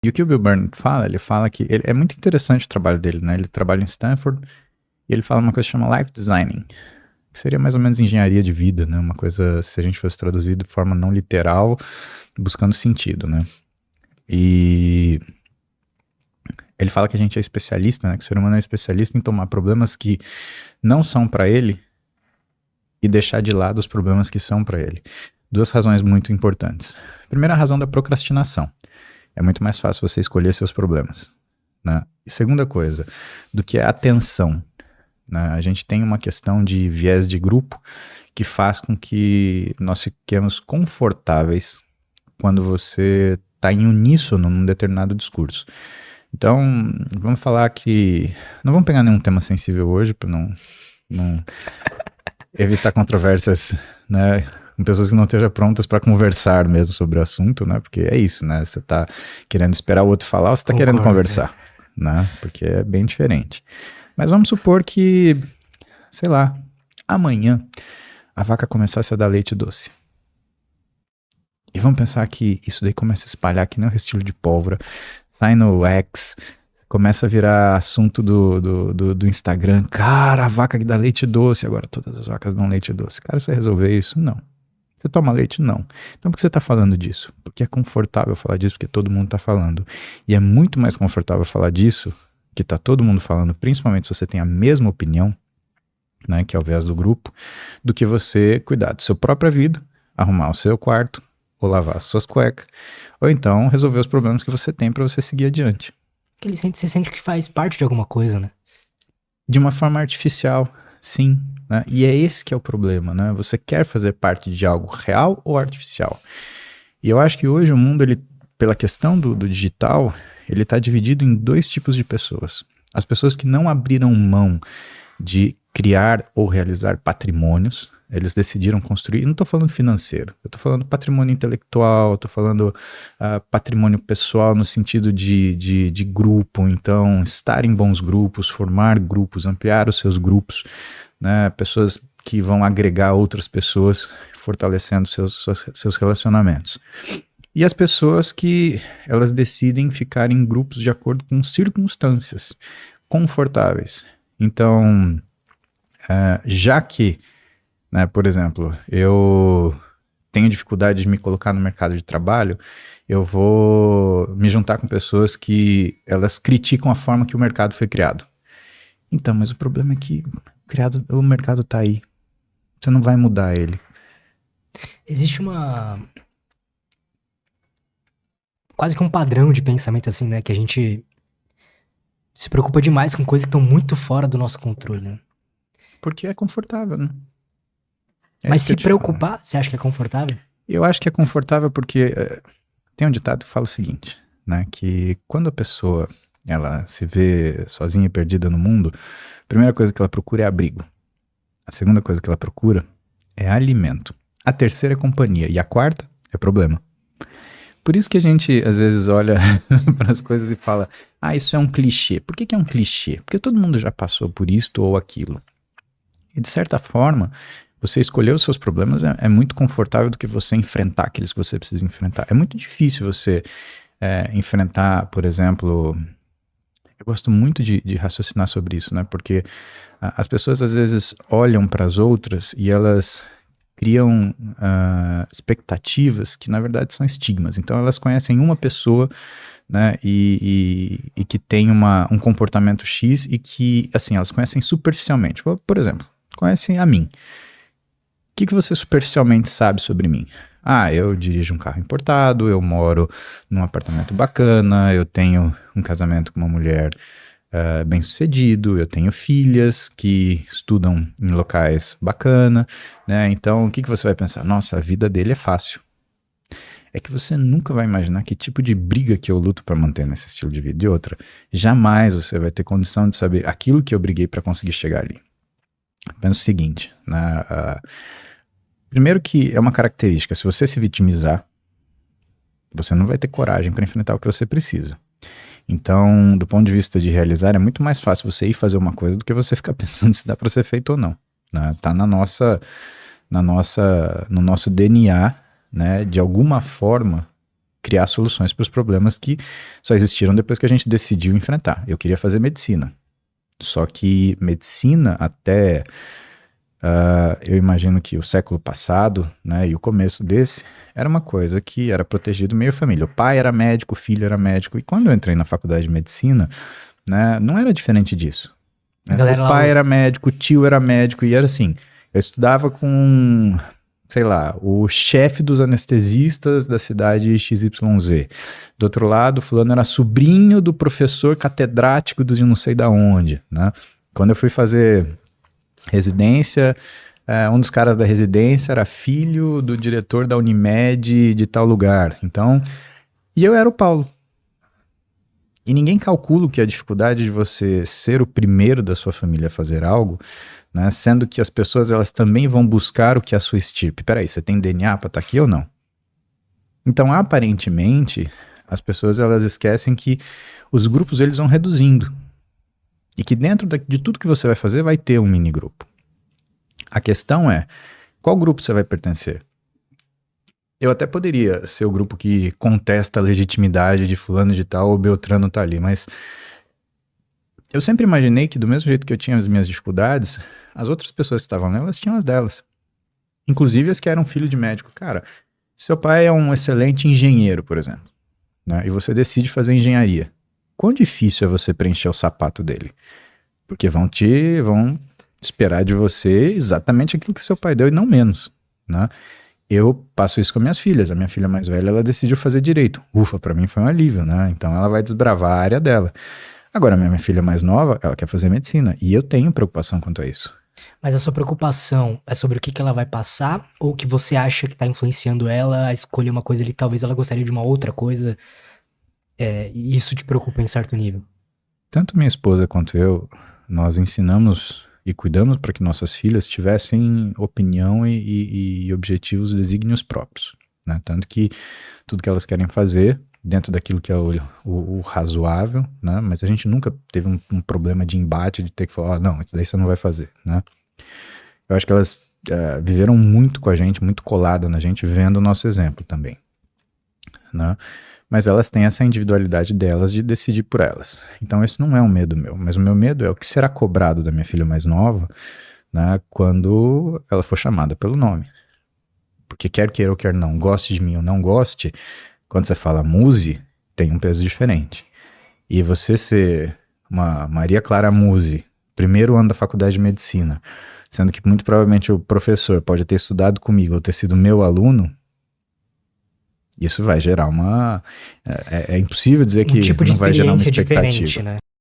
E o que o Bill Burnett fala, ele fala que é muito interessante o trabalho dele, né? Ele trabalha em Stanford e ele fala uma coisa que chama life designing, que seria mais ou menos engenharia de vida, né? Uma coisa, se a gente fosse traduzir de forma não literal, buscando sentido, né? E ele fala que a gente é especialista, né? Que o ser humano é especialista em tomar problemas que não são para ele e deixar de lado os problemas que são para ele. Duas razões muito importantes. Primeira, a razão da procrastinação. É muito mais fácil você escolher seus problemas, né? E segunda coisa, do que a atenção, né? A gente tem uma questão de viés de grupo que faz com que nós fiquemos confortáveis quando você está em uníssono num determinado discurso. Então, vamos falar que... Não vamos pegar nenhum tema sensível hoje para não evitar controvérsias, né? Com pessoas que não estejam prontas para conversar mesmo sobre o assunto, né? Porque é isso, né? Você tá querendo esperar o outro falar ou você tá querendo conversar, né? Porque é bem diferente. Mas vamos supor que, sei lá, amanhã a vaca começasse a dar leite doce. E vamos pensar que isso daí começa a espalhar que nem um restilho de pólvora, sai no X, começa a virar assunto do Instagram. Cara, a vaca que dá leite doce, agora todas as vacas dão leite doce. Cara, você resolver isso? Não. Você toma leite? Não. Então por que você está falando disso? Porque é confortável falar disso, porque todo mundo está falando. E é muito mais confortável falar disso, que está todo mundo falando, principalmente se você tem a mesma opinião, né, que é o viés do grupo, do que você cuidar da sua própria vida, arrumar o seu quarto, ou lavar as suas cuecas, ou então resolver os problemas que você tem para você seguir adiante. Que você sente que faz parte de alguma coisa, né? De uma forma artificial, sim, né? E é esse que é o problema, né? Você quer fazer parte de algo real ou artificial? E eu acho que hoje o mundo, ele, pela questão do digital, ele está dividido em dois tipos de pessoas. As pessoas que não abriram mão de criar ou realizar patrimônios, eles decidiram construir, não estou falando financeiro, eu estou falando patrimônio intelectual, estou falando patrimônio pessoal no sentido de grupo, então estar em bons grupos, formar grupos, ampliar os seus grupos, né? Pessoas que vão agregar outras pessoas, fortalecendo seus relacionamentos. E as pessoas que elas decidem ficar em grupos de acordo com circunstâncias confortáveis. Então, já que, né, por exemplo, eu tenho dificuldade de me colocar no mercado de trabalho, eu vou me juntar com pessoas que elas criticam a forma que o mercado foi criado. Então, mas o problema é que o mercado está aí. Você não vai mudar ele. Existe quase que um padrão de pensamento assim, né? Que a gente se preocupa demais com coisas que estão muito fora do nosso controle, né? Porque é confortável, né? Mas se preocupar, você acha que é confortável? Eu acho que é confortável porque tem um ditado que fala o seguinte, né? Que quando a pessoa ela se vê sozinha e perdida no mundo, a primeira coisa que ela procura é abrigo. A segunda coisa que ela procura é alimento. A terceira é companhia. E a quarta é problema. Por isso que a gente, às vezes, olha para as coisas e fala, isso é um clichê. Por que é um clichê? Porque todo mundo já passou por isto ou aquilo. E, de certa forma, você escolher os seus problemas é muito confortável do que você enfrentar aqueles que você precisa enfrentar. É muito difícil você enfrentar, por exemplo... Eu gosto muito de raciocinar sobre isso, né? Porque as pessoas, às vezes, olham para as outras e elas criam expectativas que, na verdade, são estigmas. Então, elas conhecem uma pessoa, né, e que tem um comportamento X e que, assim, elas conhecem superficialmente. Por exemplo, conhecem a mim. O que você superficialmente sabe sobre mim? Eu dirijo um carro importado, eu moro num apartamento bacana, eu tenho um casamento com uma mulher bem-sucedido, eu tenho filhas que estudam em locais bacana, né? Então, o que você vai pensar? Nossa, a vida dele é fácil. É que você nunca vai imaginar que tipo de briga que eu luto para manter nesse estilo de vida. E outra, jamais você vai ter condição de saber aquilo que eu briguei para conseguir chegar ali. Pensa o seguinte, né? Primeiro que é uma característica, se você se vitimizar, você não vai ter coragem para enfrentar o que você precisa. Então, do ponto de vista de realizar, é muito mais fácil você ir fazer uma coisa do que você ficar pensando se dá para ser feito ou não, né? Tá no nosso DNA, né? De alguma forma, criar soluções para os problemas que só existiram depois que a gente decidiu enfrentar. Eu queria fazer medicina. Só que medicina até, eu imagino que o século passado, né, e o começo desse, era uma coisa que era protegido meio família. O pai era médico, o filho era médico. E quando eu entrei na faculdade de medicina, né, não era diferente disso. A Né? galera O lá pai usa. era médico, o tio era médico, e era assim. Eu estudava com, sei lá, o chefe dos anestesistas da cidade XYZ. Do outro lado, fulano era sobrinho do professor catedrático de não sei da onde, né? Quando eu fui fazer residência, um dos caras da residência era filho do diretor da Unimed de tal lugar. Então, e eu era o Paulo. E ninguém calcula o que é a dificuldade de você ser o primeiro da sua família a fazer algo, né? Sendo que as pessoas elas também vão buscar o que é a sua estirpe. Peraí, você tem DNA para estar aqui ou não? Então, aparentemente, as pessoas elas esquecem que os grupos eles vão reduzindo. E que dentro de tudo que você vai fazer vai ter um mini grupo. A questão é, qual grupo você vai pertencer? Eu até poderia ser o grupo que contesta a legitimidade de fulano de tal ou Beltrano tá ali, mas eu sempre imaginei que do mesmo jeito que eu tinha as minhas dificuldades, as outras pessoas que estavam lá, elas tinham as delas. Inclusive as que eram filho de médico. Cara, seu pai é um excelente engenheiro, por exemplo, né? E você decide fazer engenharia. Quão difícil é você preencher o sapato dele? Porque vão esperar de você exatamente aquilo que seu pai deu e não menos, né? Eu passo isso com minhas filhas. A minha filha mais velha, ela decidiu fazer direito. Ufa, pra mim foi um alívio, né? Então ela vai desbravar a área dela. Agora, a minha filha mais nova, ela quer fazer medicina. E eu tenho preocupação quanto a isso. Mas a sua preocupação é sobre o que ela vai passar ou que você acha que tá influenciando ela a escolher uma coisa ali, talvez ela gostaria de uma outra coisa, e isso te preocupa em certo nível? Tanto minha esposa quanto eu, nós ensinamos e cuidamos para que nossas filhas tivessem opinião e objetivos desígnios próprios, né? Tanto que tudo que elas querem fazer, dentro daquilo que é o razoável, né? Mas a gente nunca teve um problema de embate, de ter que falar, não, isso daí você não vai fazer, né? Eu acho que elas viveram muito com a gente, muito colada na gente, vendo o nosso exemplo também, né? Mas elas têm essa individualidade delas de decidir por elas. Então esse não é um medo meu, mas o meu medo é o que será cobrado da minha filha mais nova, né, quando ela for chamada pelo nome. Porque quer queira ou quer não, goste de mim ou não goste, quando você fala Muzi, tem um peso diferente. E você ser uma Maria Clara Muzi, primeiro ano da faculdade de medicina, sendo que muito provavelmente o professor pode ter estudado comigo ou ter sido meu aluno, isso vai gerar uma... É impossível dizer Um que tipo de não vai gerar uma experiência diferente, expectativa. né?